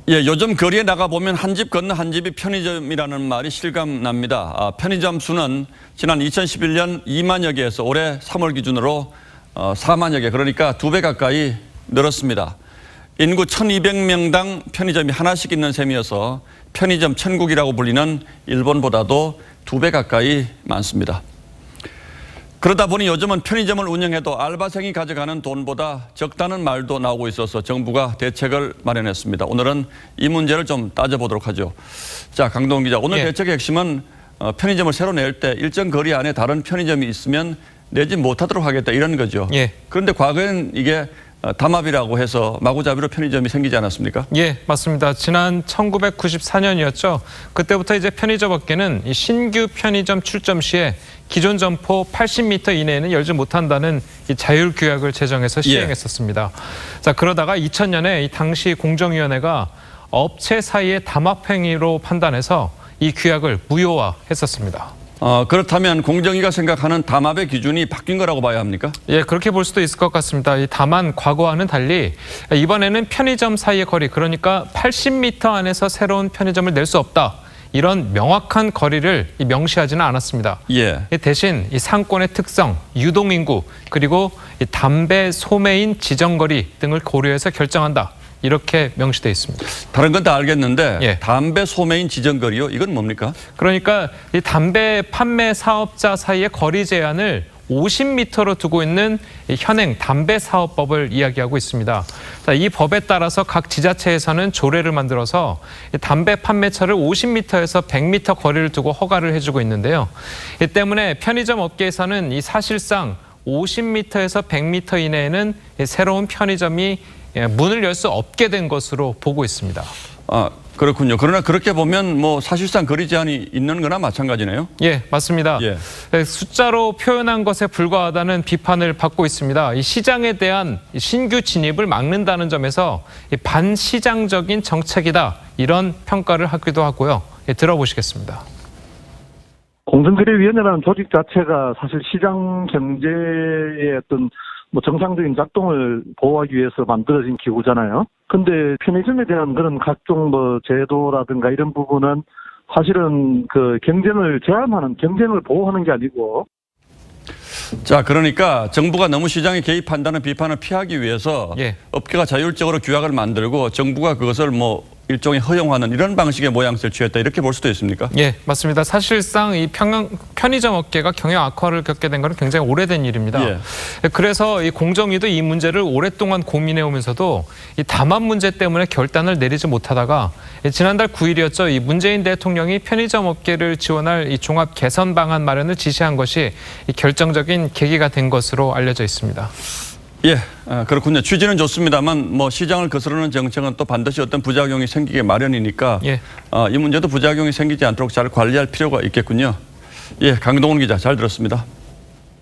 예, 요즘 거리에 나가보면 한 집 건너 한 집이 편의점이라는 말이 실감납니다. 편의점 수는 지난 2011년 2만여 개에서 올해 3월 기준으로 4만여 개, 그러니까 2배 가까이 늘었습니다. 인구 1200명당 편의점이 하나씩 있는 셈이어서 편의점 천국이라고 불리는 일본보다도 2배 가까이 많습니다. 그러다 보니 요즘은 편의점을 운영해도 알바생이 가져가는 돈보다 적다는 말도 나오고 있어서 정부가 대책을 마련했습니다. 오늘은 이 문제를 좀 따져보도록 하죠. 자, 강동원 기자, 오늘 대책의 핵심은 편의점을 새로 낼 때 일정 거리 안에 다른 편의점이 있으면 내지 못하도록 하겠다, 이런 거죠. 그런데 과거에는 이게 담합이라고 해서 마구잡이로 편의점이 생기지 않았습니까? 예, 맞습니다. 지난 1994년이었죠. 그때부터 이제 편의점 업계는 이 신규 편의점 출점 시에 기존 점포 80m 이내에는 열지 못한다는 이 자율 규약을 제정해서 시행했었습니다. 자, 그러다가 2000년에 이 당시 공정위원회가 업체 사이의 담합 행위로 판단해서 이 규약을 무효화했었습니다. 그렇다면 공정위가 생각하는 담합의 기준이 바뀐 거라고 봐야 합니까? 예, 그렇게 볼 수도 있을 것 같습니다. 다만 과거와는 달리 이번에는 편의점 사이의 거리, 그러니까 80m 안에서 새로운 편의점을 낼 수 없다, 이런 명확한 거리를 명시하지는 않았습니다. 대신 이 상권의 특성, 유동인구, 그리고 담배 소매인 지정거리 등을 고려해서 결정한다, 이렇게 명시되어 있습니다. 다른 건 다 알겠는데 담배 소매인 지정거리요? 이건 뭡니까? 그러니까 이 담배 판매 사업자 사이의 거리 제한을 50m로 두고 있는 현행 담배사업법을 이야기하고 있습니다. 자, 이 법에 따라서 각 지자체에서는 조례를 만들어서 담배 판매처를 50m에서 100m 거리를 두고 허가를 해주고 있는데요. 이 때문에 편의점 업계에서는 이 사실상 50m에서 100m 이내에는 새로운 편의점이 문을 열 수 없게 된 것으로 보고 있습니다. 그렇군요. 그러나 그렇게 보면 뭐 사실상 거리 제한이 있는 거나 마찬가지네요. 예, 맞습니다. 숫자로 표현한 것에 불과하다는 비판을 받고 있습니다. 이 시장에 대한 신규 진입을 막는다는 점에서 반시장적인 정책이다, 이런 평가를 하기도 하고요. 들어보시겠습니다. 공정거래위원회라는 조직 자체가 사실 시장 경제의 어떤 정상적인 작동을 보호하기 위해서 만들어진 기구잖아요. 근데 편의점에 대한 그런 각종 제도라든가 이런 부분은 사실은 그 경쟁을 제한하는, 경쟁을 보호하는 게 아니고. 자, 그러니까 정부가 너무 시장에 개입한다는 비판을 피하기 위해서 업계가 자율적으로 규약을 만들고 정부가 그것을 일종의 허용하는 이런 방식의 모양새를 취했다, 이렇게 볼 수도 있습니까? 예, 맞습니다. 사실상 이 편의점 업계가 경영 악화를 겪게 된 것은 굉장히 오래된 일입니다. 그래서 이 공정위도 이 문제를 오랫동안 고민해 오면서도 이 담합 문제 때문에 결단을 내리지 못하다가 지난달 9일이었죠. 이 문재인 대통령이 편의점 업계를 지원할 이 종합 개선 방안 마련을 지시한 것이 이 결정적인 계기가 된 것으로 알려져 있습니다. 그렇군요. 취지는 좋습니다만 시장을 거스르는 정책은 또 반드시 어떤 부작용이 생기게 마련이니까 이 문제도 부작용이 생기지 않도록 잘 관리할 필요가 있겠군요. 강동원 기자, 잘 들었습니다.